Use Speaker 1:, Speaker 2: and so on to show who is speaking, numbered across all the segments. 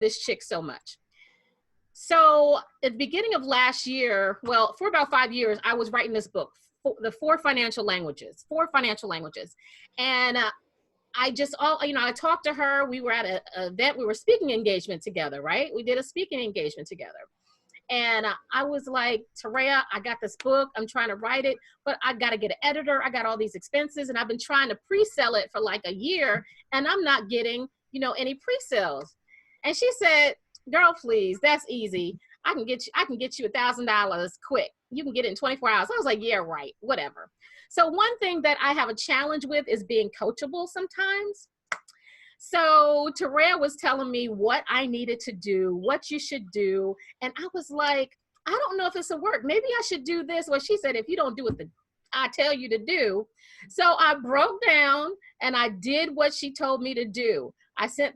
Speaker 1: this chick so much. So at the beginning of last year, well, for about 5 years, I was writing this book, the four financial languages. And I just, I talked to her. We were at an event. We were speaking engagement together, right? We did a speaking engagement together. And I was like, Tareya, I got this book. I'm trying to write it, but I got to get an editor. I got all these expenses, and I've been trying to pre-sell it for like a year, and I'm not getting, any pre-sales. And she said, girl, please, that's easy. I can get you $1,000 quick. You can get it in 24 hours. I was like, yeah, right, whatever. So one thing that I have a challenge with is being coachable sometimes. So Tareya was telling me what I needed to do, what you should do. And I was like, I don't know if this will work. Maybe I should do this. Well, she said, if you don't do what I tell you to do. So I broke down and I did what she told me to do. I sent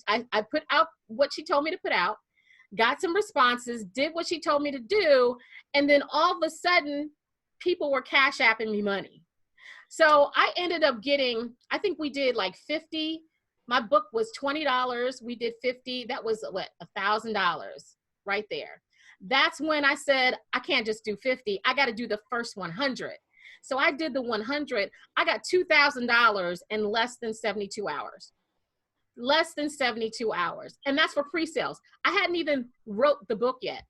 Speaker 1: I put out what she told me to put out, got some responses, did what she told me to do. And then all of a sudden, people were cash apping me money. So I ended up getting, I think we did like 50. My book was $20. We did 50. That was what, $1,000 right there. That's when I said, I can't just do 50. I got to do the first 100. So I did the 100. I got $2,000 in less than 72 hours. Less than 72 hours. And that's for pre-sales. I hadn't even wrote the book yet.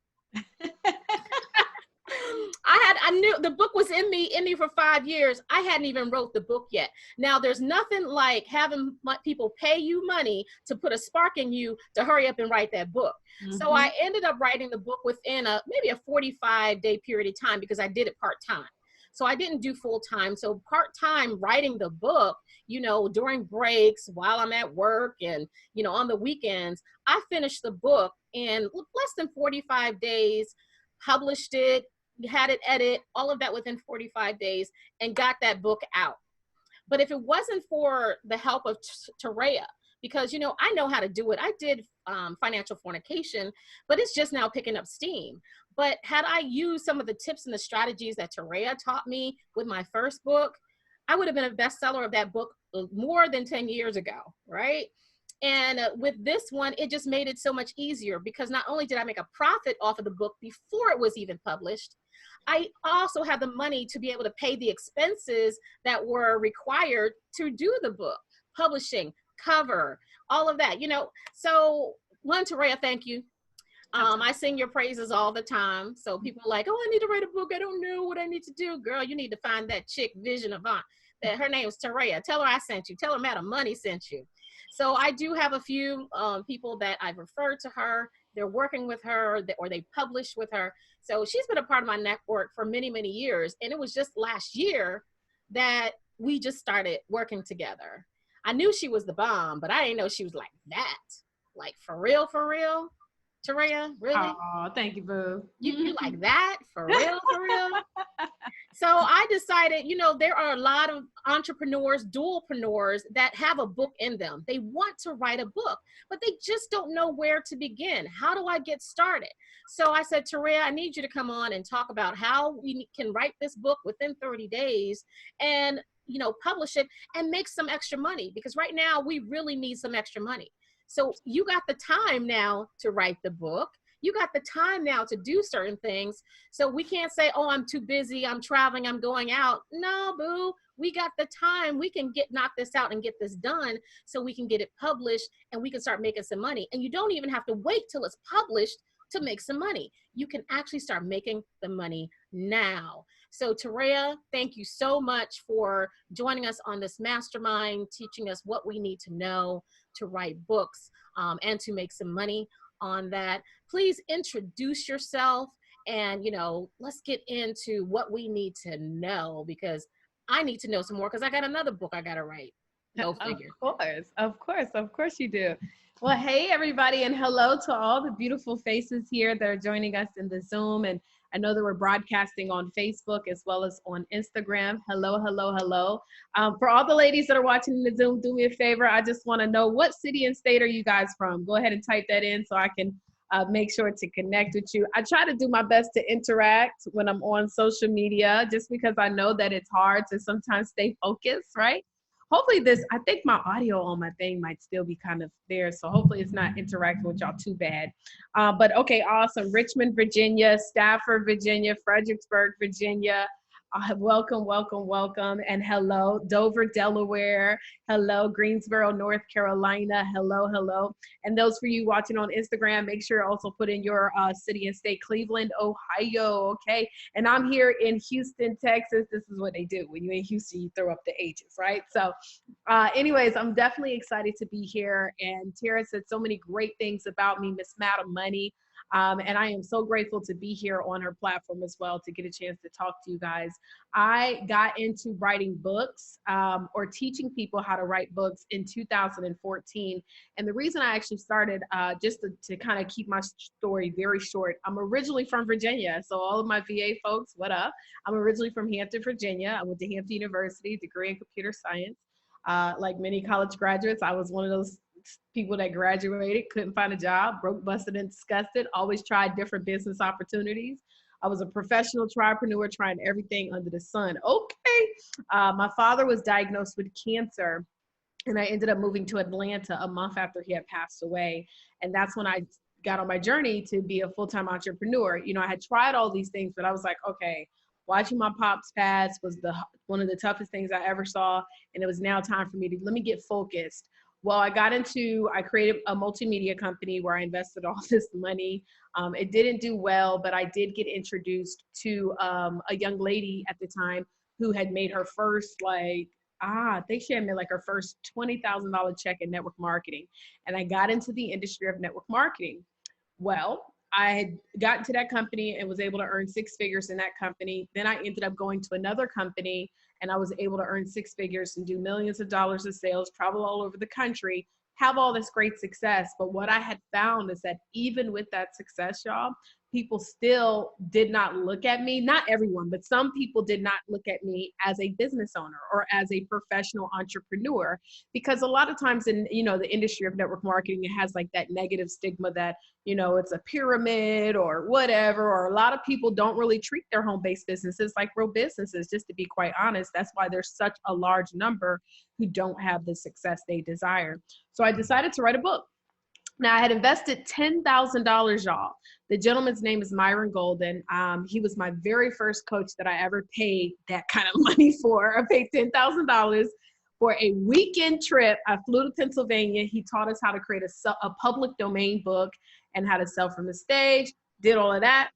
Speaker 1: I knew the book was in me for 5 years. I hadn't even wrote the book yet. Now there's nothing like having people pay you money to put a spark in you to hurry up and write that book. Mm-hmm. So I ended up writing the book within maybe a 45-day period of time because I did it part-time. So I didn't do full-time. So part-time writing the book, during breaks while I'm at work and, on the weekends, I finished the book in less than 45 days, published it, had it edit, all of that within 45 days, and got that book out. But if it wasn't for the help of Tareya, because, I know how to do it. I did financial fornication, but it's just now picking up steam. But had I used some of the tips and the strategies that Tareya taught me with my first book, I would have been a bestseller of that book more than 10 years ago, right? And with this one, it just made it so much easier because not only did I make a profit off of the book before it was even published, I also had the money to be able to pay the expenses that were required to do the book, publishing, cover, all of that, So one, Tareya, thank you. I sing your praises all the time. So people are like, oh, I need to write a book. I don't know what I need to do. Girl, you need to find that chick, Vision Avant. That her name is Tareya. Tell her I sent you. Tell her Madam Money sent you. So I do have a few people that I've referred to her. They're working with her or they published with her. So she's been a part of my network for many, many years. And it was just last year that we just started working together. I knew she was the bomb, but I didn't know she was like that. Like for real, Tareya, really?
Speaker 2: Oh, thank you, boo.
Speaker 1: You like that? For real, So I decided, there are a lot of entrepreneurs, dualpreneurs that have a book in them. They want to write a book, but they just don't know where to begin. How do I get started? So I said, Tareya, I need you to come on and talk about how we can write this book within 30 days and, publish it and make some extra money because right now we really need some extra money. So you got the time now to write the book. You got the time now to do certain things. So we can't say, oh, I'm too busy. I'm traveling. I'm going out. No, boo. We got the time. We can knock this out and get this done so we can get it published and we can start making some money. And you don't even have to wait till it's published to make some money. You can actually start making the money now. So Tareya, thank you so much for joining us on this mastermind, teaching us what we need to know to write books and to make some money on that. Please introduce yourself and, let's get into what we need to know because I need to know some more because I got another book I got to write. Go figure.
Speaker 2: Of course you do. Well, hey, everybody, and hello to all the beautiful faces here that are joining us in the Zoom. And I know that we're broadcasting on Facebook as well as on Instagram. Hello. For all the ladies that are watching in the Zoom, do me a favor. I just want to know what city and state are you guys from? Go ahead and type that in so I can make sure to connect with you. I try to do my best to interact when I'm on social media just because I know that it's hard to sometimes stay focused, right? hopefully I think my audio on my thing might still be kind of there. So hopefully it's not interacting with y'all too bad. But okay, awesome. Richmond, Virginia, Stafford, Virginia, Fredericksburg, Virginia. Welcome, welcome, welcome. And hello, Dover, Delaware. Hello, Greensboro, North Carolina. Hello, hello. And those for you watching on Instagram, make sure to also put in your city and state, Cleveland, Ohio. Okay. And I'm here in Houston, Texas. This is what they do. When you're in Houston, you throw up the H's, right? So anyways, I'm definitely excited to be here. And Tara said so many great things about me, Miss Madam Money. And I am so grateful to be here on her platform as well to get a chance to talk to you guys. I got into writing books or teaching people how to write books in 2014. And the reason I actually started, just to kind of keep my story very short, I'm originally from Virginia. So all of my VA folks, what up? I'm originally from Hampton, Virginia. I went to Hampton University, degree in computer science. Like many college graduates, I was one of those people that graduated, couldn't find a job, broke, busted, and disgusted, always tried different business opportunities. I was a professional entrepreneur trying everything under the sun. Okay. My father was diagnosed with cancer, and I ended up moving to Atlanta a month after he had passed away. And that's when I got on my journey to be a full-time entrepreneur. You know, I had tried all these things, but I was like, okay, watching my pops pass was one of the toughest things I ever saw. And it was now time for me to, let me get focused. Well, I created a multimedia company where I invested all this money. It didn't do well, but I did get introduced to a young lady at the time who had made her first, I think she had made like her first $20,000 check in network marketing. And I got into the industry of network marketing. Well, I had gotten to that company and was able to earn six figures in that company. Then I ended up going to another company and I was able to earn six figures and do millions of dollars of sales, travel all over the country, have all this great success. But what I had found is that even with that success, y'all, people still did not look at me, not everyone, but some people did not look at me as a business owner or as a professional entrepreneur, because a lot of times in, the industry of network marketing, it has like that negative stigma that, it's a pyramid or whatever, or a lot of people don't really treat their home-based businesses like real businesses, just to be quite honest. That's why there's such a large number who don't have the success they desire. So I decided to write a book. Now I had invested $10,000, y'all. The gentleman's name is Myron Golden. He was my very first coach that I ever paid that kind of money for. I paid $10,000 for a weekend trip. I flew to Pennsylvania. He taught us how to create a public domain book and how to sell from the stage, did all of that.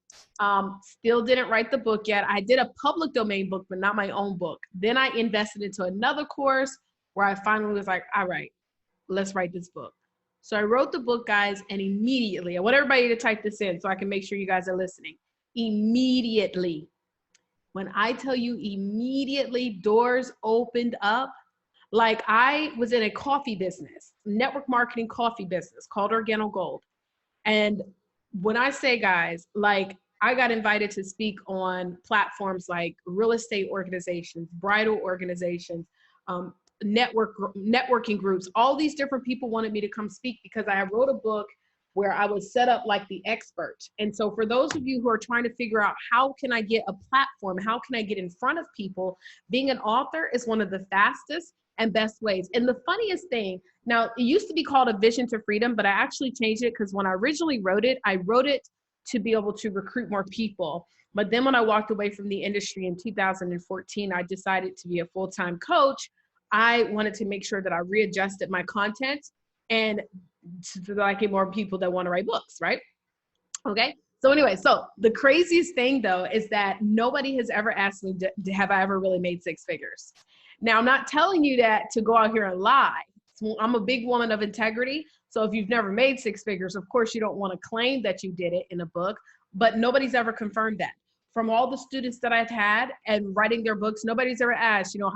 Speaker 2: Still didn't write the book yet. I did a public domain book, but not my own book. Then I invested into another course where I finally was like, all right, let's write this book. So I wrote the book, guys, and immediately, I want everybody to type this in so I can make sure you guys are listening. Immediately, when I tell you immediately, doors opened up. Like I was in a coffee business, network marketing coffee business called Organo Gold. And when I say, guys, like I got invited to speak on platforms like real estate organizations, bridal organizations, networking groups, all these different people wanted me to come speak because I wrote a book where I was set up like the expert. And so for those of you who are trying to figure out how can I get a platform, how can I get in front of people, being an author is one of the fastest and best ways. And the funniest thing, now it used to be called A Vision to Freedom, but I actually changed it because when I originally wrote it, I wrote it to be able to recruit more people. But then when I walked away from the industry in 2014, I decided to be a full-time coach. I wanted to make sure that I readjusted my content and so that I get more people that want to write books, right? Okay. So anyway, so the craziest thing though, is that nobody has ever asked me, have I ever really made six figures? Now, I'm not telling you that to go out here and lie. I'm a big woman of integrity. So if you've never made six figures, of course you don't want to claim that you did it in a book, but nobody's ever confirmed that. From all the students that I've had and writing their books, nobody's ever asked, how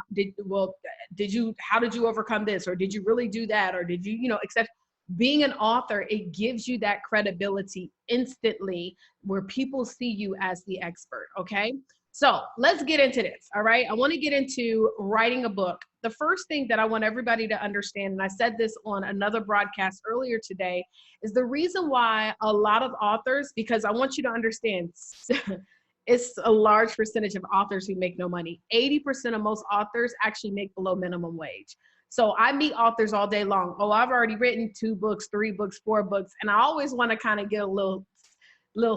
Speaker 2: did you overcome this? Or did you really do that? Or did you, except being an author, it gives you that credibility instantly where people see you as the expert. Okay. So let's get into this. All right. I want to get into writing a book. The first thing that I want everybody to understand, and I said this on another broadcast earlier today, is the reason why a lot of authors, because I want you to understand It's a large percentage of authors who make no money. 80% of most authors actually make below minimum wage. So I meet authors all day long. Oh, I've already written 2 books, 3 books, 4 books. And I always want to kind of get a little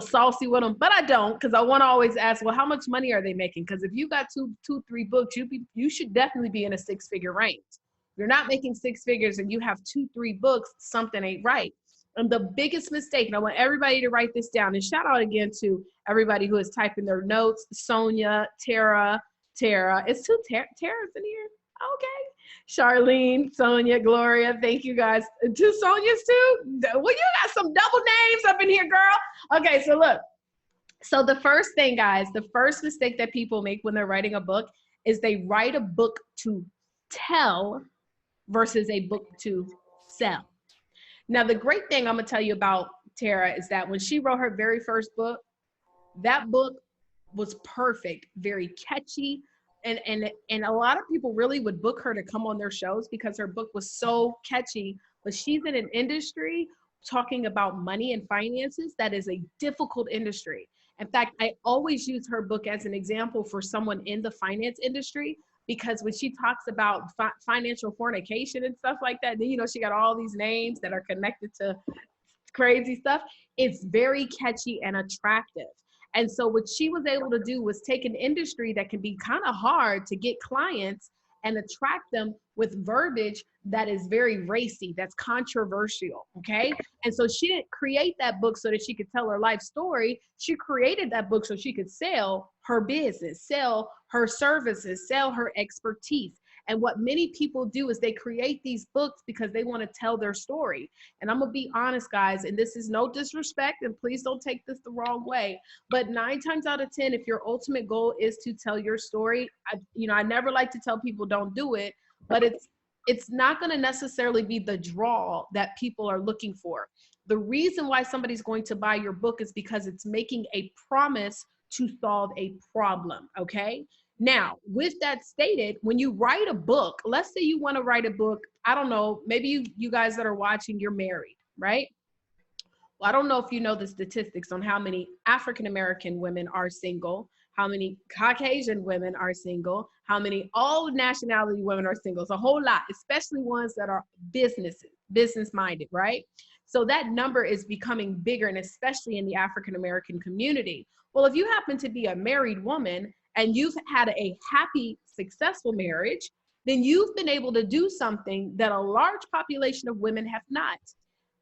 Speaker 2: saucy with them, but I don't, because I want to always ask, well, how much money are they making? Because if you got two, 3 books, you should definitely be in a 6-figure range. If you're not making 6 figures and you have 2, 3 books, something ain't right. And the biggest mistake, and I want everybody to write this down, and shout out again to everybody who is typing their notes, Sonia, Tara, it's 2 Tara's in here. Okay. Charlene, Sonia, Gloria, thank you guys. 2 Sonias too? Well, you got some double names up in here, girl. Okay, so look. So the first thing, guys, the first mistake that people make when they're writing a book is they write a book to tell versus a book to sell. Now, the great thing I'm gonna tell you about Tara is that when she wrote her very first book, that book was perfect, very catchy. And a lot of people really would book her to come on their shows because her book was so catchy. But she's in an industry talking about money and finances that is a difficult industry. In fact, I always use her book as an example for someone in the finance industry, because when she talks about financial fornication and stuff like that, then, you know, she got all these names that are connected to crazy stuff. It's very catchy and attractive. And so what she was able to do was take an industry that can be kind of hard to get clients and attract them with verbiage that is very racy, that's controversial, okay? And so she didn't create that book so that she could tell her life story. She created that book so she could sell her business, sell her services, sell her expertise. And what many people do is they create these books because they want to tell their story. And I'm going to be honest, guys, and this is no disrespect, and please don't take this the wrong way, but 9 times out of 10, if your ultimate goal is to tell your story, I never like to tell people don't do it, but it's not going to necessarily be the draw that people are looking for. The reason why somebody's going to buy your book is because it's making a promise to solve a problem, okay? Now, with that stated, when you write a book, let's say you want to write a book, I don't know, maybe you guys that are watching, you're married, right? Well, I don't know if you know the statistics on how many African-American women are single, how many Caucasian women are single, how many all nationality women are single. It's a whole lot, especially ones that are business-minded, right? So that number is becoming bigger, and especially in the African-American community. Well, if you happen to be a married woman and you've had a happy, successful marriage, then you've been able to do something that a large population of women have not.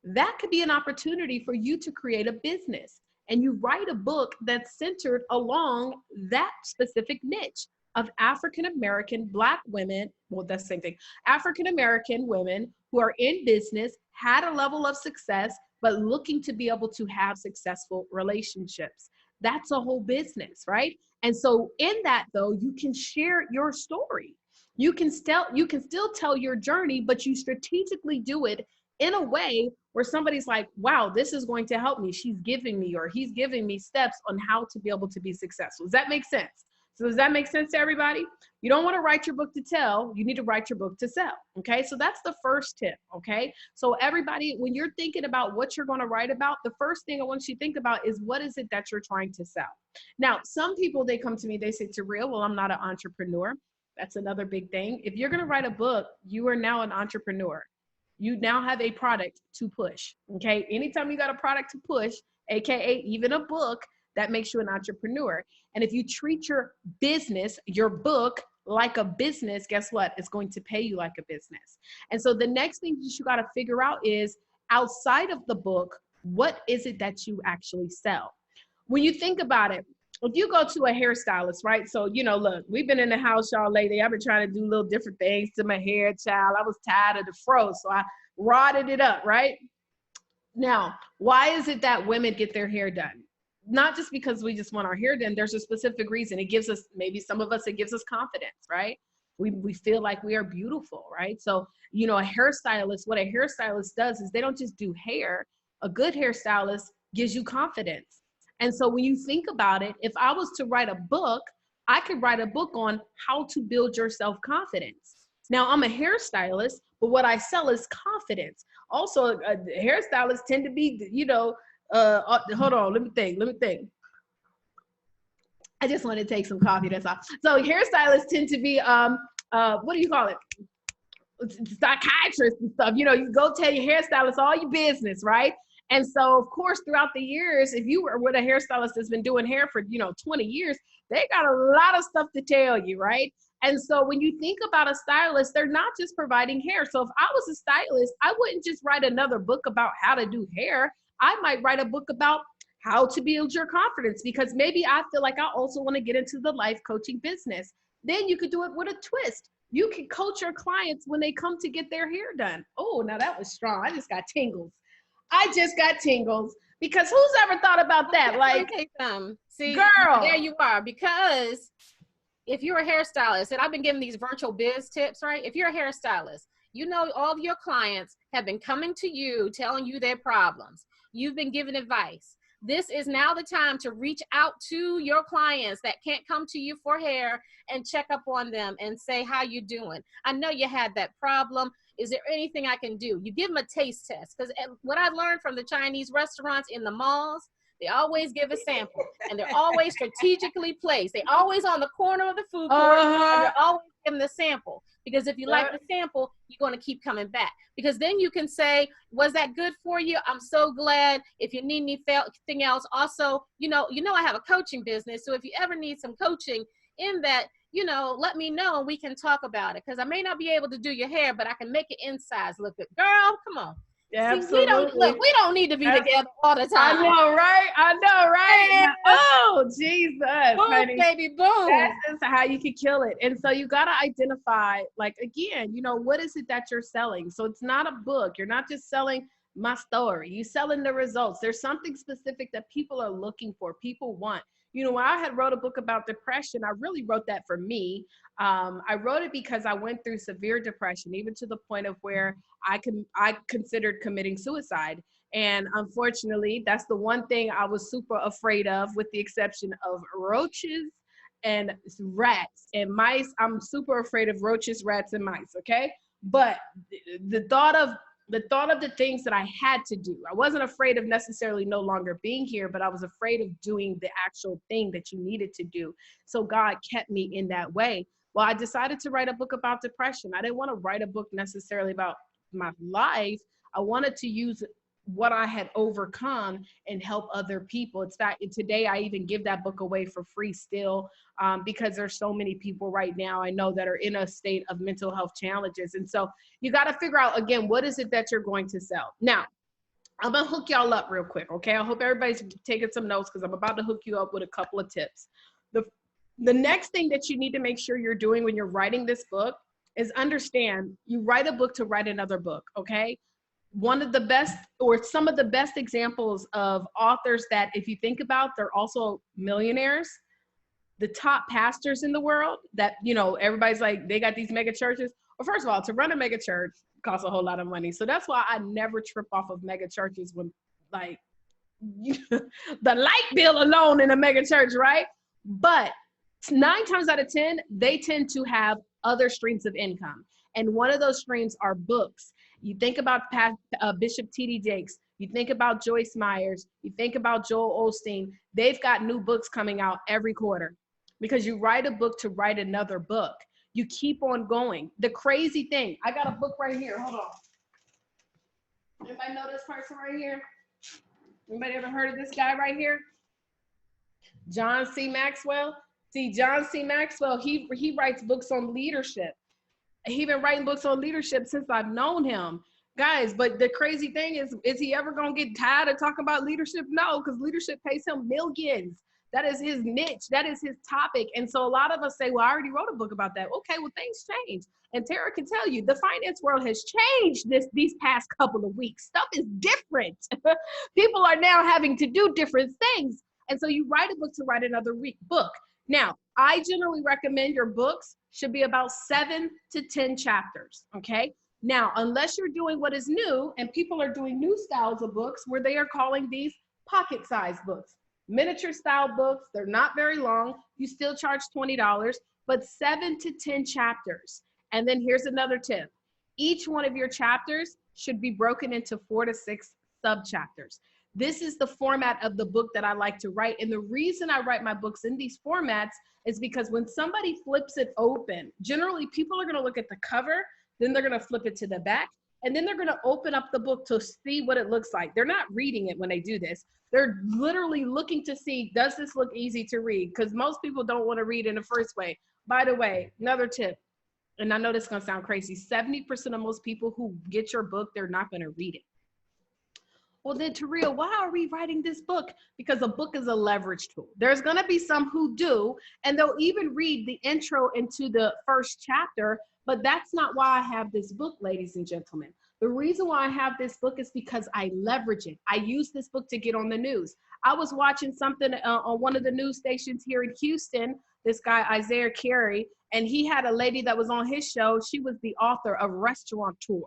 Speaker 2: That could be an opportunity for you to create a business, and you write a book that's centered along that specific niche of African-American Black women. Well, that's the same thing. African-American women who are in business, had a level of success, but looking to be able to have successful relationships. That's a whole business, right? And so in that, though, you can share your story. You can still tell your journey, but you strategically do it in a way where somebody's like, wow, this is going to help me. She's giving me, or he's giving me steps on how to be able to be successful. Does that make sense? So does that make sense to everybody? You don't want to write your book to tell, you need to write your book to sell. Okay, so that's the first tip. Okay, so everybody, when you're thinking about what you're going to write about, the first thing I want you to think about is, what is it that you're trying to sell? Now, some people, they come to me, they say, Terrell, well, I'm not an entrepreneur. That's another big thing. If you're going to write a book, you are now an entrepreneur. You now have a product to push. Okay, anytime you got a product to push, AKA even a book, that makes you an entrepreneur. And if you treat your business, your book, like a business, guess what? It's going to pay you like a business. And so the next thing that you got to figure out is, outside of the book, what is it that you actually sell? When you think about it, if you go to a hairstylist, right? So, look, we've been in the house, y'all, lately. I've been trying to do little different things to my hair, child. I was tired of the fro, so I rodded it up, right? Now, why is it that women get their hair done? Not just because we just want our hair done. There's a specific reason. It gives us, maybe some of us, it gives us confidence, right? We feel like we are beautiful, right? So, a hairstylist, what a hairstylist does is they don't just do hair. A good hairstylist gives you confidence. And so when you think about it, if I was to write a book, I could write a book on how to build your self-confidence. Now, I'm a hairstylist, but what I sell is confidence. Also, hairstylists tend to be, hold on, let me think. I just want to take some coffee, that's all. So hairstylists tend to be, what do you call it? Psychiatrists and stuff. You know, you go tell your hairstylist all your business, right? And so, of course, throughout the years, if you were with a hairstylist that's been doing hair for, 20 years, they got a lot of stuff to tell you, right? And so when you think about a stylist, they're not just providing hair. So if I was a stylist, I wouldn't just write another book about how to do hair. I might write a book about how to build your confidence, because maybe I feel like I also want to get into the life coaching business. Then you could do it with a twist. You can coach your clients when they come to get their hair done. Oh, now that was strong. I just got tingles. Because who's ever thought about that? Like,
Speaker 1: see,
Speaker 2: girl,
Speaker 1: there you are. Because if you're a hairstylist, and I've been giving these virtual biz tips, right? If you're a hairstylist, you know all of your clients have been coming to you, telling you their problems. You've been giving advice. This is now the time to reach out to your clients that can't come to you for hair and check up on them and say, how you doing? I know you had that problem. Is there anything I can do? You give them a taste test. Because what I learned from the Chinese restaurants in the malls, they always give a sample, and they're always strategically placed. They're always on the corner of the food court, and they're always giving the sample. Because if you like the sample, you're going to keep coming back. Because then you can say, was that good for you? I'm so glad. If you need anything else, also, I have a coaching business. So if you ever need some coaching in that, let me know and we can talk about it. Because I may not be able to do your hair, but I can make your insides look good. Girl, come on.
Speaker 2: Yeah,
Speaker 1: see, we don't need to be together all the time.
Speaker 2: I know, right?
Speaker 1: Yeah.
Speaker 2: Oh, Jesus.
Speaker 1: Boom,
Speaker 2: honey.
Speaker 1: baby, boom.
Speaker 2: That's how you can kill it. And so you got to identify, like, again, what is it that you're selling? So it's not a book. You're not just selling my story. You're selling the results. There's something specific that people are looking for, people want. When I had wrote a book about depression, I really wrote that for me. I wrote it because I went through severe depression, even to the point of where I considered committing suicide. And unfortunately, that's the one thing I was super afraid of, with the exception of roaches and rats and mice. I'm super afraid of roaches, rats, and mice. Okay. But the thought of the things that I had to do, I wasn't afraid of necessarily no longer being here, but I was afraid of doing the actual thing that you needed to do. So God kept me in that way. Well, I decided to write a book about depression. I didn't want to write a book necessarily about my life. I wanted to use what I had overcome and help other people. It's that today I even give that book away for free still, because there's so many people right now I know that are in a state of mental health challenges. And so you got to figure out, again, what is it that you're going to sell? Now, I'm going to hook y'all up real quick. Okay. I hope everybody's taking some notes, because I'm about to hook you up with a couple of tips. The next thing that you need to make sure you're doing when you're writing this book is understand you write a book to write another book. Okay. One of the best, or some of the best examples of authors that, if you think about, they're also millionaires, the top pastors in the world that, everybody's like, they got these mega churches. Well, first of all, to run a mega church costs a whole lot of money. So that's why I never trip off of mega churches when, like, the light bill alone in a mega church, right? But 9 times out of 10, they tend to have other streams of income. And one of those streams are books. You think about Bishop T.D. Jakes. You think about Joyce Myers. You think about Joel Osteen. They've got new books coming out every quarter, because you write a book to write another book. You keep on going. The crazy thing, I got a book right here. Hold on. Anybody know this person right here? Anybody ever heard of this guy right here? John C. Maxwell. See, John C. Maxwell, he writes books on leadership. He's been writing books on leadership since I've known him. Guys, but the crazy thing is he ever going to get tired of talking about leadership? No, because leadership pays him millions. That is his niche. That is his topic. And so a lot of us say, well, I already wrote a book about that. Okay, well, things change. And Tara can tell you, the finance world has changed these past couple of weeks. Stuff is different. People are now having to do different things. And so you write a book to write another book. Now, I generally recommend your books should be about 7 to 10 chapters, okay? Now, unless you're doing what is new, and people are doing new styles of books where they are calling these pocket-sized books, miniature style books. They're not very long. You still charge $20, but 7 to 10 chapters. And then here's another tip. Each one of your chapters should be broken into 4 to 6 sub-chapters. This is the format of the book that I like to write. And the reason I write my books in these formats is because when somebody flips it open, generally people are going to look at the cover, then they're going to flip it to the back, and then they're going to open up the book to see what it looks like. They're not reading it when they do this. They're literally looking to see, does this look easy to read? Because most people don't want to read in the first way. By the way, another tip, and I know this is going to sound crazy, 70% of most people who get your book, they're not going to read it. Well, then, Taria, why are we writing this book? Because a book is a leverage tool. There's going to be some who do, and they'll even read the intro into the first chapter, but that's not why I have this book, ladies and gentlemen. The reason why I have this book is because I leverage it. I use this book to get on the news. I was watching something on one of the news stations here in Houston, this guy, Isaiah Carey, and he had a lady that was on his show. She was the author of Restaurateur.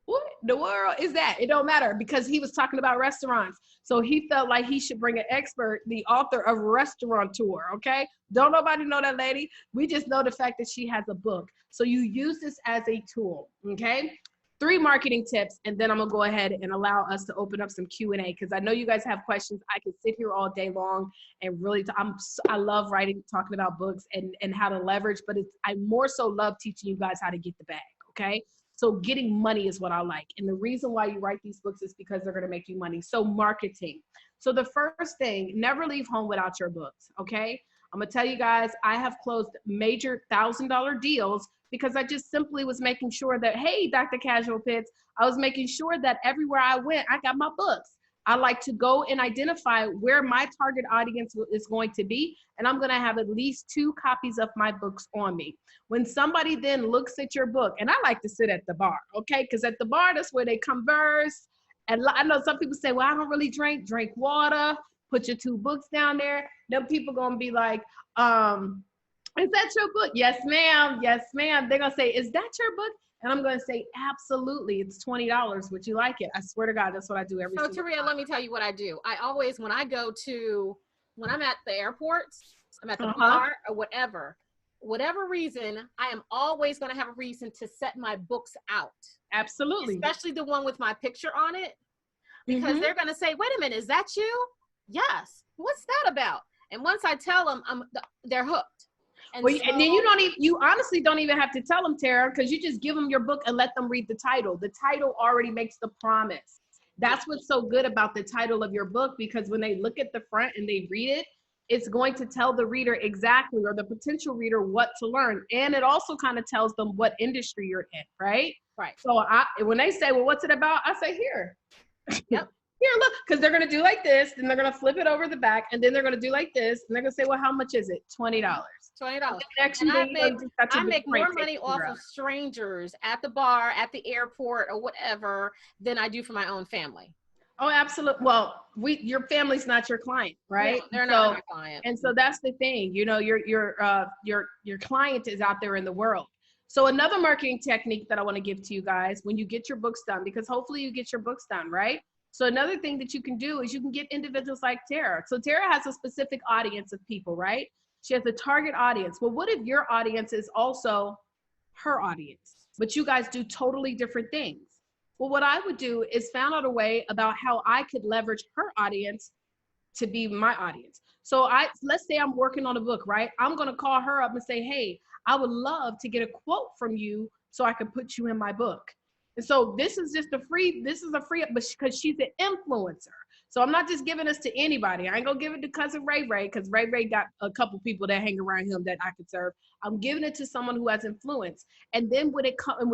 Speaker 2: What in the world is that? It don't matter, because he was talking about restaurants. So he felt like he should bring an expert, the author of Restaurateur, okay? Don't nobody know that lady. We just know the fact that she has a book. So you use this as a tool, okay? 3 marketing tips, and then I'm gonna go ahead and allow us to open up some Q&A, because I know you guys have questions. I could sit here all day long and really, I love writing, talking about books and how to leverage, but I more so love teaching you guys how to get the bag, okay? So getting money is what I like. And the reason why you write these books is because they're going to make you money. So marketing. So the first thing, never leave home without your books. Okay. I'm going to tell you guys, I have closed major $1,000 deals because I just simply was making sure that, hey, Dr. Casual Pits, I was making sure that everywhere I went, I got my books. I like to go and identify where my target audience is going to be, and I'm going to have at least 2 copies of my books on me. When somebody then looks at your book, and I like to sit at the bar, okay? Because at the bar, that's where they converse. And I know some people say, well, I don't really drink water, put your 2 books down there. Them people going to be like, is that your book? Yes, ma'am. Yes, ma'am. They're going to say, is that your book? And I'm going to say, absolutely. It's $20. Would you like it? I swear to God, that's what I do every single time.
Speaker 1: Taria, let me tell you what I do. I always, when I'm at the airports, I'm at the bar or whatever reason, I am always going to have a reason to set my books out.
Speaker 2: Absolutely.
Speaker 1: Especially the one with my picture on it, because they're going to say, wait a minute, is that you? Yes. What's that about? And once I tell them, they're hooked. And,
Speaker 2: and then you honestly don't even have to tell them, Tara, because you just give them your book and let them read the title. The title already makes the promise. That's what's so good about the title of your book, because when they look at the front and they read it, it's going to tell the reader exactly, or the potential reader, what to learn. And it also kind of tells them what industry you're in, right?
Speaker 1: Right.
Speaker 2: So when they say, well, what's it about? I say, here.
Speaker 1: Yep.
Speaker 2: Here, look, because they're going to do like this, then they're going to flip it over the back, and then they're going to do like this, and they're going to say, well, how much is it? $20.
Speaker 1: $20. And I make more money off of strangers at the bar, at the airport, or whatever, than I do for my own family.
Speaker 2: Oh, absolutely. Well, your family's not your client, right?
Speaker 1: No, they're not my client.
Speaker 2: And so that's the thing, your client is out there in the world. So another marketing technique that I want to give to you guys when you get your books done, because hopefully you get your books done, right? So another thing that you can do is you can get individuals like Tara. So Tara has a specific audience of people, right? She has a target audience. Well, what if your audience is also her audience, but you guys do totally different things? Well, what I would do is found out a way about how I could leverage her audience to be my audience. So let's say I'm working on a book, right? I'm going to call her up and say, hey, I would love to get a quote from you so I can put you in my book. And so this is a free, because she's an influencer. So I'm not just giving this to anybody. I ain't gonna give it to cousin Ray because Ray got a couple people that hang around him that I could serve. I'm giving it to someone who has influence. And then when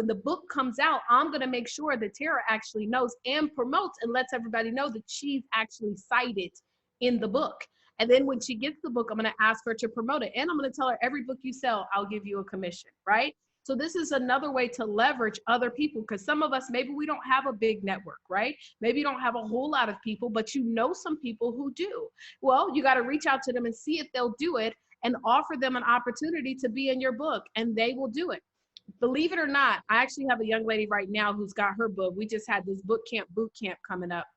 Speaker 2: the book comes out, I'm gonna make sure that Tara actually knows and promotes and lets everybody know that she's actually cited in the book. And then when she gets the book, I'm gonna ask her to promote it. And I'm gonna tell her, every book you sell, I'll give you a commission, right? So this is another way to leverage other people, because some of us, maybe we don't have a big network, right? Maybe you don't have a whole lot of people, but you know some people who do. Well, you got to reach out to them and see if they'll do it and offer them an opportunity to be in your book, and they will do it. Believe it or not, I actually have a young lady right now who's got her book. We just had this boot camp coming up.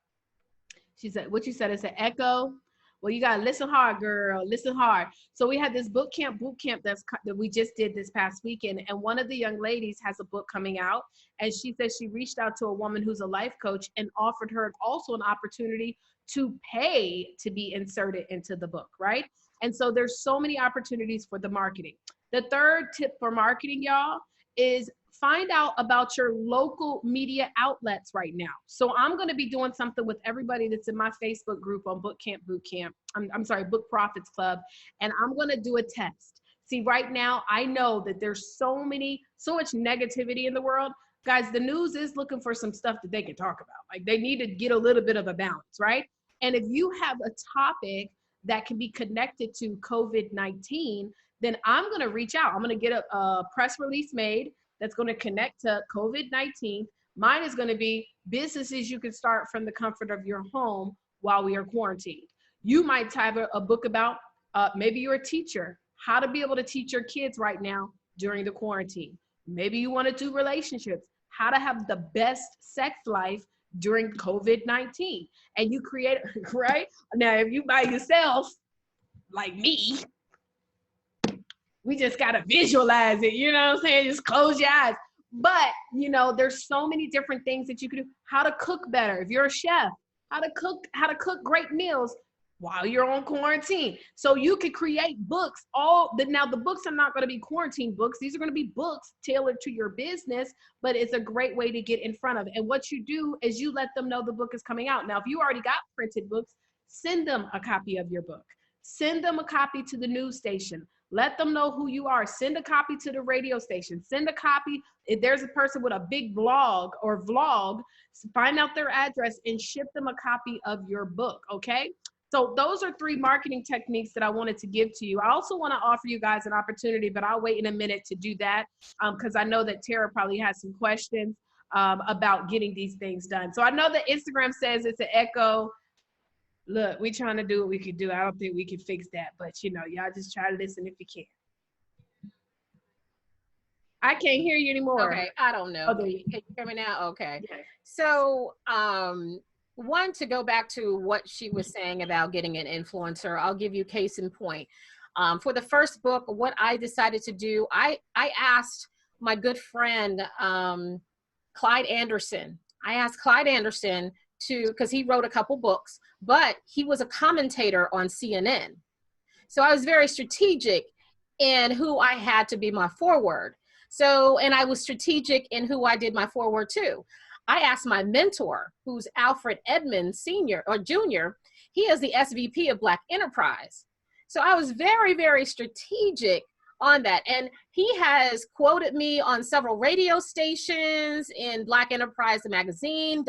Speaker 2: She said, what you said is an echo. Well, you gotta listen hard, girl, listen hard. So we had this boot camp that we just did this past weekend, and one of the young ladies has a book coming out, and she says she reached out to a woman who's a life coach and offered her also an opportunity to pay to be inserted into the book, right? And so there's so many opportunities for the marketing. The third tip for marketing, y'all, is find out about your local media outlets right now. So I'm going to be doing something with everybody that's in my Facebook group on Book Camp Bootcamp. I'm sorry, Book Profits Club. And I'm going to do a test. See, right now, I know that there's so much negativity in the world. Guys, the news is looking for some stuff that they can talk about. Like, they need to get a little bit of a balance, right? And if you have a topic that can be connected to COVID-19, then I'm going to reach out. I'm going to get a press release made that's going to connect to COVID-19. Mine is going to be businesses you can start from the comfort of your home while we are quarantined. You might have a book about, maybe you're a teacher, how to be able to teach your kids right now during the quarantine. Maybe you want to do relationships, how to have the best sex life during COVID-19. And you create, right? Now, if you by yourself, like me, we just got to visualize it. You know what I'm saying? Just close your eyes. But, you know, there's so many different things that you can do. How to cook better. If you're a chef, how to cook great meals while you're on quarantine. So you could create books. Now the books are not going to be quarantine books. These are going to be books tailored to your business, but it's a great way to get in front of it. And what you do is you let them know the book is coming out. Now, if you already got printed books, send them a copy of your book. Send them a copy to the news station. Let them know who you are. Send a copy to the radio station. Send a copy. If there's a person with a big blog or vlog, find out their address and ship them a copy of your book, okay? So those are 3 marketing techniques that I wanted to give to you. I also want to offer you guys an opportunity, but I'll wait in a minute to do that because I know that Tara probably has some questions about getting these things done. So I know that Instagram says it's an echo. Look, we trying to do what we can do. I don't think we can fix that, but you know, y'all just try to listen if you can. I can't hear you anymore.
Speaker 1: Okay, I don't know. Can you hear me now? Okay. Yeah. So, one, to go back to what she was saying about getting an influencer, I'll give you case in point. For the first book, what I decided to do, I asked my good friend, Clyde Anderson. I asked Clyde Anderson because he wrote a couple books, but he was a commentator on CNN. So I was very strategic in who I had to be my forward. So, and I was strategic in who I did my forward to. I asked my mentor, who's Alfred Edmonds Sr. or Jr. He is the SVP of Black Enterprise. So I was very, very strategic on that. And he has quoted me on several radio stations, in Black Enterprise, the magazine.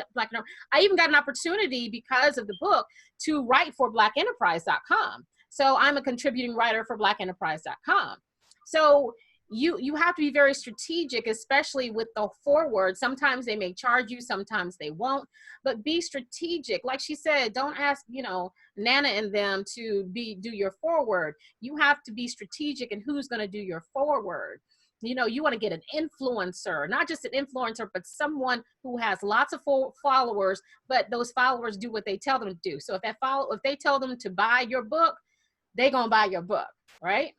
Speaker 1: I even got an opportunity because of the book to write for blackenterprise.com. So I'm a contributing writer for blackenterprise.com. So you have to be very strategic, especially with the forward. Sometimes they may charge you, sometimes they won't, but be strategic. Like she said, don't ask, you know, Nana and them to do your forward. You have to be strategic in who's going to do your forward. You know, you want to get an influencer, not just an influencer, but someone who has lots of followers, but those followers do what they tell them to do. So if they tell them to buy your book, they're going to buy your book, right?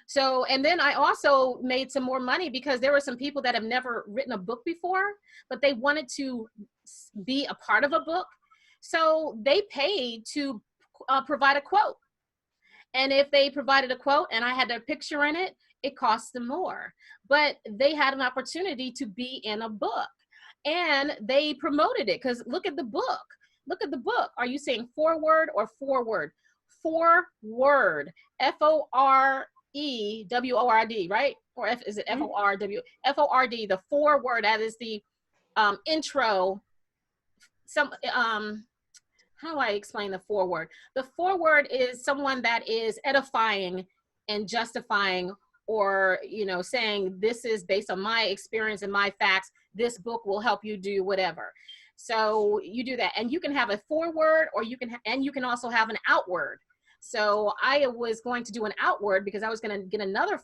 Speaker 1: So, and then I also made some more money because there were some people that have never written a book before, but they wanted to be a part of a book. So they paid to provide a quote. And if they provided a quote and I had their picture in it, it cost them more. But they had an opportunity to be in a book. And they promoted it because look at the book. Look at the book. Are you saying forward or forward? Forward. F-O-R-E-W-O-R-D, right? Or is it F-O-R-W? F-O-R-D, the forward, that is the intro. How do I explain the forward? The forward is someone that is edifying and justifying, or, you know, saying this is based on my experience and my facts. This book will help you do whatever. So you do that, and you can have a forward, or you can also have an outward. So I was going to do an outward because I was going to get another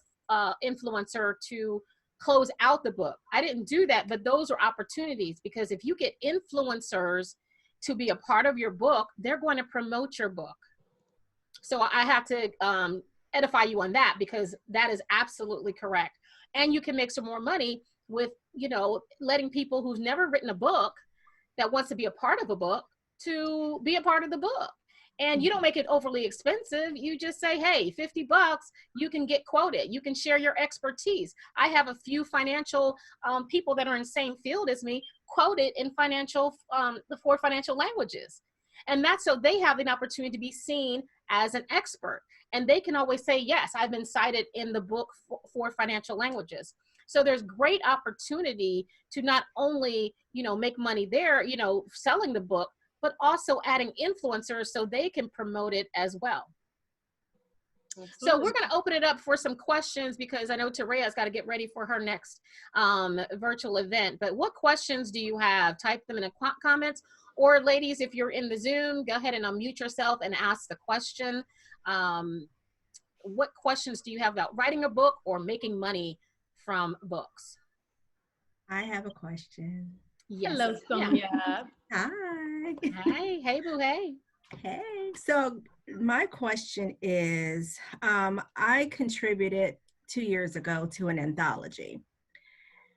Speaker 1: influencer to close out the book. I didn't do that, but those are opportunities, because if you get influencers to be a part of your book, they're going to promote your book. So I have to edify you on that, because that is absolutely correct. And you can make some more money with, you know, letting people who've never written a book that wants to be a part of a book to be a part of the book. And you don't make it overly expensive. You just say, hey, $50, you can get quoted. You can share your expertise. I have a few financial people that are in the same field as me, quoted in financial, the 4 financial languages. And that's so they have an opportunity to be seen as an expert. And they can always say, yes, I've been cited in the book for financial languages. So there's great opportunity to not only, you know, make money there, you know, selling the book, but also adding influencers so they can promote it as well. Absolutely. So we're going to open it up for some questions, because I know Tarea's got to get ready for her next virtual event. But what questions do you have? Type them in the comments. Or ladies, if you're in the Zoom, go ahead and unmute yourself and ask the question. What questions do you have about writing a book or making money from books?
Speaker 3: I have a question.
Speaker 2: Yes. Hello, Sonia.
Speaker 3: Hi.
Speaker 1: Hi. Hey, boo. Hey.
Speaker 3: Hey. So my question is, I contributed 2 years ago to an anthology,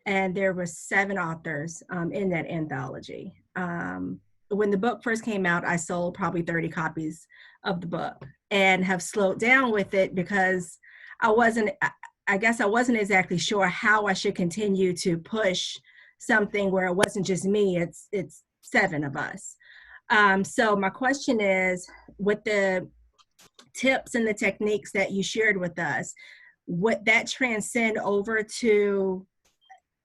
Speaker 3: and there were 7 authors in that anthology. When the book first came out, I sold probably 30 copies of the book, and have slowed down with it because I guess I wasn't exactly sure how I should continue to push something where it wasn't just me, it's 7 of us. So my question is, with the tips and the techniques that you shared with us, would that transcend over to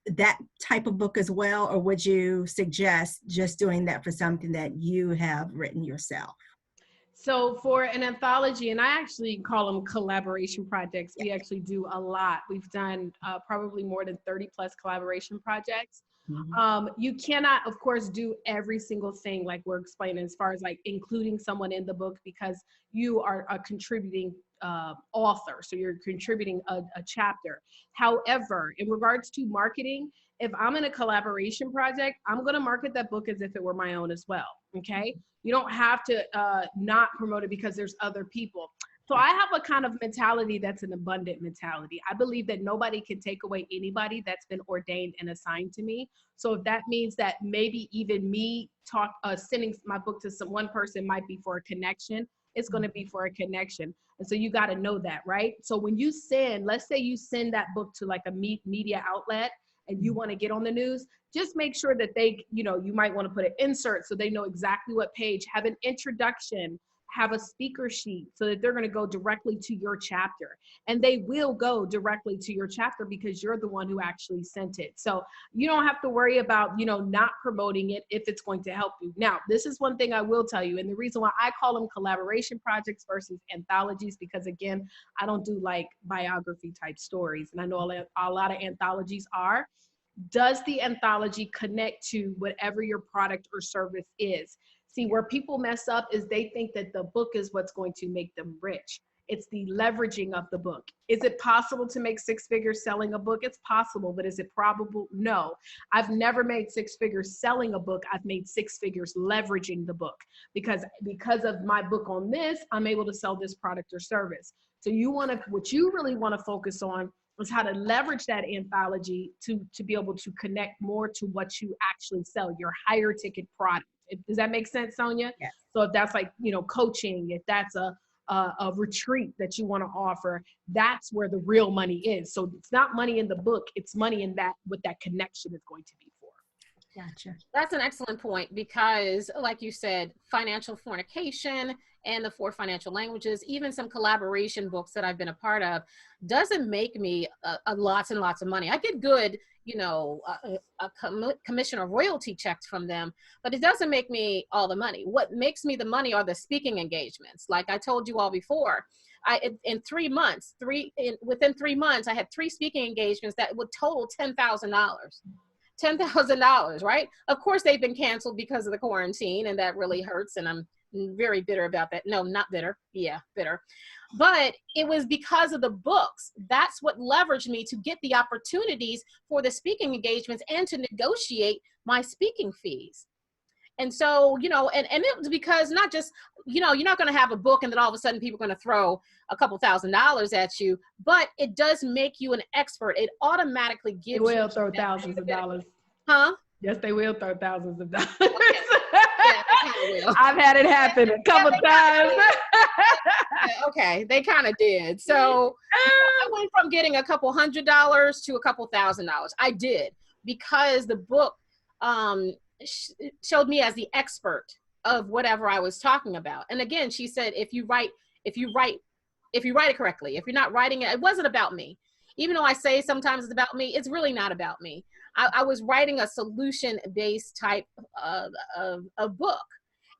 Speaker 3: that type of book as well, or would you suggest just doing that for something that you have written yourself?
Speaker 2: So for an anthology, and I actually call them collaboration projects, we actually do a lot. We've done probably more than 30 plus collaboration projects. Mm-hmm. You cannot, of course, do every single thing like we're explaining as far as like including someone in the book, because you are a contributing author. So you're contributing a chapter. However, in regards to marketing, if I'm in a collaboration project, I'm going to market that book as if it were my own as well. Okay. You don't have to not promote it because there's other people. So I have a kind of mentality that's an abundant mentality. I believe that nobody can take away anybody that's been ordained and assigned to me. So if that means that maybe even me sending my book to one person might be for a connection, it's going to be for a connection. And so you got to know that, right? So when you send, let's say you send that book to like a media outlet and you want to get on the news, just make sure that they, you know, you might want to put an insert so they know exactly what page, have an introduction, have a speaker sheet so that they're going to go directly to your chapter. And they will go directly to your chapter because you're the one who actually sent it. So you don't have to worry about, you know, not promoting it if it's going to help you. Now, this is one thing I will tell you. And the reason why I call them collaboration projects versus anthologies, because again, I don't do like biography type stories. And I know a lot of anthologies are. Does the anthology connect to whatever your product or service is? See, where people mess up is they think that the book is what's going to make them rich. It's the leveraging of the book. Is it possible to make 6 figures selling a book? It's possible, but is it probable? No. I've never made 6 figures selling a book. I've made 6 figures leveraging the book because of my book on this, I'm able to sell this product or service. So what you really want to focus on is how to leverage that anthology to be able to connect more to what you actually sell, your higher ticket product. Does that make sense, Sonia?
Speaker 3: Yes.
Speaker 2: So if that's like, you know, coaching, if that's a retreat that you want to offer, that's where the real money is. So it's not money in the book, it's money in that, what that connection is going to be for.
Speaker 3: Gotcha.
Speaker 1: That's an excellent point because, like you said, financial fornication and the 4 financial languages, even some collaboration books that I've been a part of, doesn't make me lots and lots of money. I get good, you know, a commission or royalty checks from them, but it doesn't make me all the money. What makes me the money are the speaking engagements. Like I told you all before, within 3 months, I had 3 speaking engagements that would total $10,000. $10,000, right? Of course, they've been canceled because of the quarantine, and that really hurts. And I'm very bitter about that. No, not bitter. Yeah, bitter. But it was because of the books. That's what leveraged me to get the opportunities for the speaking engagements and to negotiate my speaking fees. And so, you know, and it was because not just, you know, you're not going to have a book and then all of a sudden people are going to throw a couple $1,000s at you, but it does make you an expert. It automatically gives
Speaker 2: They will
Speaker 1: you
Speaker 2: throw thousands of dollars.
Speaker 1: Huh?
Speaker 2: Yes, they will throw thousands of dollars.
Speaker 1: Okay. Yeah, they kind of will.
Speaker 2: I've had it happen a couple times.
Speaker 1: Okay, they kind of did. So I went from getting a couple $100s to a couple $1,000. I did, because the book showed me as the expert of whatever I was talking about. And again, she said, if you write it correctly, if you're not writing it, it wasn't about me. Even though I say sometimes it's about me, it's really not about me. I was writing a solution-based type of book.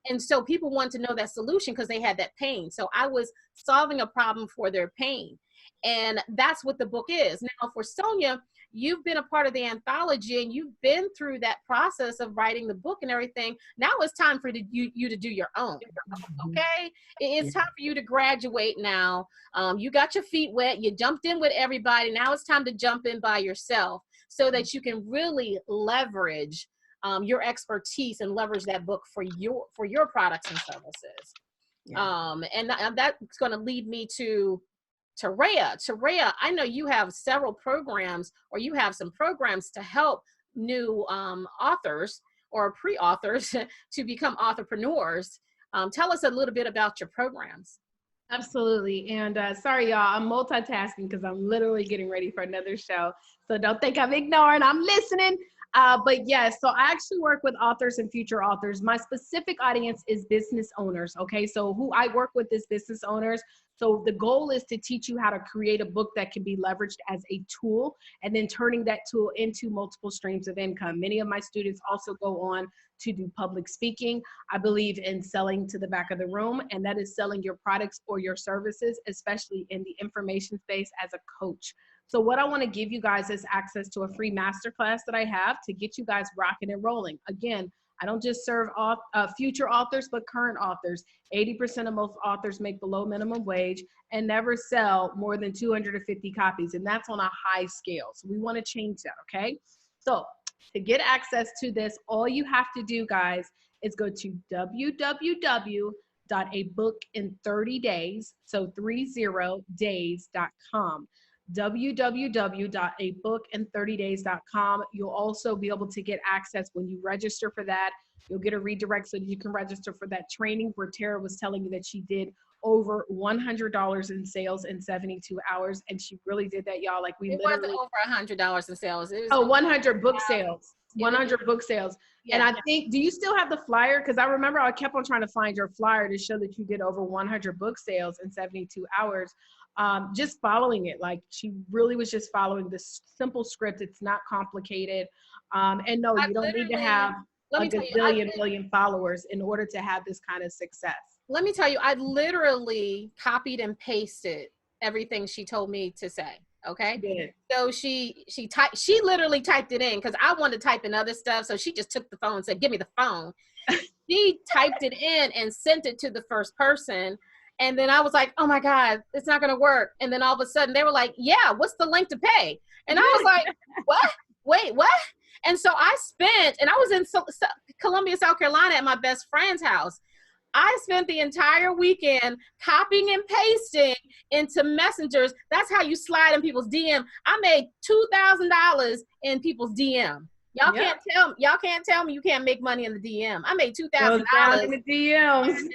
Speaker 1: And so people want to know that solution because they had that pain. So I was solving a problem for their pain. And that's what the book is. Now for Sonia, you've been a part of the anthology and you've been through that process of writing the book and everything. Now it's time for you to do your own. Okay? It's time for you to graduate now. You got your feet wet. You jumped in with everybody. Now it's time to jump in by yourself so that you can really leverage your expertise and leverage that book for your products and services. Yeah. And that's going to lead me to Rhea. Rhea, I know you have several programs, or you have some programs to help new authors or pre-authors to become entrepreneurs. Tell us a little bit about your programs.
Speaker 2: Absolutely. And sorry, y'all, I'm multitasking because I'm literally getting ready for another show. So don't think I'm ignoring, I'm listening. But yes, so I actually work with authors and future authors. My specific audience is business owners. Okay. So who I work with is business owners. So the goal is to teach you how to create a book that can be leveraged as a tool, and then turning that tool into multiple streams of income. Many of my students also go on to do public speaking. I believe in selling to the back of the room, and that is selling your products or your services, especially in the information space as a coach. So what I want to give you guys is access to a free masterclass that I have to get you guys rocking and rolling. Again, I don't just serve future authors, but current authors. 80% of most authors make below minimum wage and never sell more than 250 copies. And that's on a high scale. So we want to change that, okay? So to get access to this, all you have to do, guys, is go to www.abookin30days, so 30days.com. www.abookin30days.com. You'll also be able to get access when you register for that. You'll get a redirect so that you can register for that training where Tara was telling you that she did over $100 in sales in 72 hours. And she really did that, y'all. Like
Speaker 1: it wasn't over $100 in sales. It was
Speaker 2: 100 book sales. 100 book sales. Yeah. And I think, do you still have the flyer? Because I remember I kept on trying to find your flyer to show that you did over 100 book sales in 72 hours. Just following it. Like she really was just following this simple script. It's not complicated. And no, you don't need to have a gazillion million followers in order to have this kind of success.
Speaker 1: Let me tell you, I literally copied and pasted everything she told me to say. Okay.
Speaker 2: Good.
Speaker 1: So she literally typed it in because I wanted to type in other stuff. So she just took the phone and said, give me the phone. She typed it in and sent it to the first person. And then I was like, oh my God, it's not going to work. And then all of a sudden they were like, yeah, what's the link to pay? And I was like, what? Wait, what? And so I spent, and I was in Columbia, South Carolina at my best friend's house. I spent the entire weekend copying and pasting into messengers. That's how you slide in people's DM. I made $2,000 in people's DM. Y'all can't tell me you can't make money in the DM. I made $2,000
Speaker 2: in the DMs.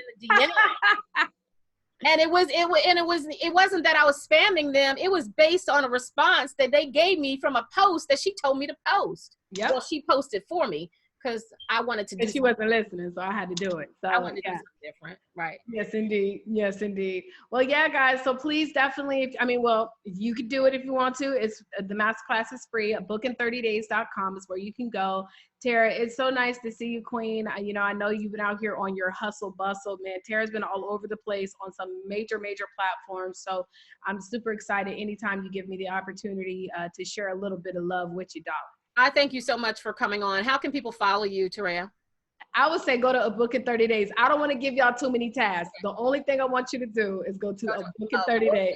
Speaker 1: And it wasn't that I was spamming them. It was based on a response that they gave me from a post that she told me to post.
Speaker 2: Yep.
Speaker 1: Well, she posted for me because I wanted to do
Speaker 2: she wasn't listening, so I had to do it. So
Speaker 1: I wanted to do something different. Right.
Speaker 2: Yes, indeed. Yes, indeed. Well, yeah, guys. So please definitely, you could do it if you want to. It's the masterclass is free. Bookin30days.com is where you can go. Tara, it's so nice to see you, Queen. I know you've been out here on your hustle bustle, man. Tara's been all over the place on some major platforms. So I'm super excited anytime you give me the opportunity to share a little bit of love with you, dog.
Speaker 1: I thank you so much for coming on. How can people follow you, Tara?
Speaker 2: I would say go to A Book in 30 Days. I don't want to give y'all too many tasks. The only thing I want you to do is go to A Book in 30 Days.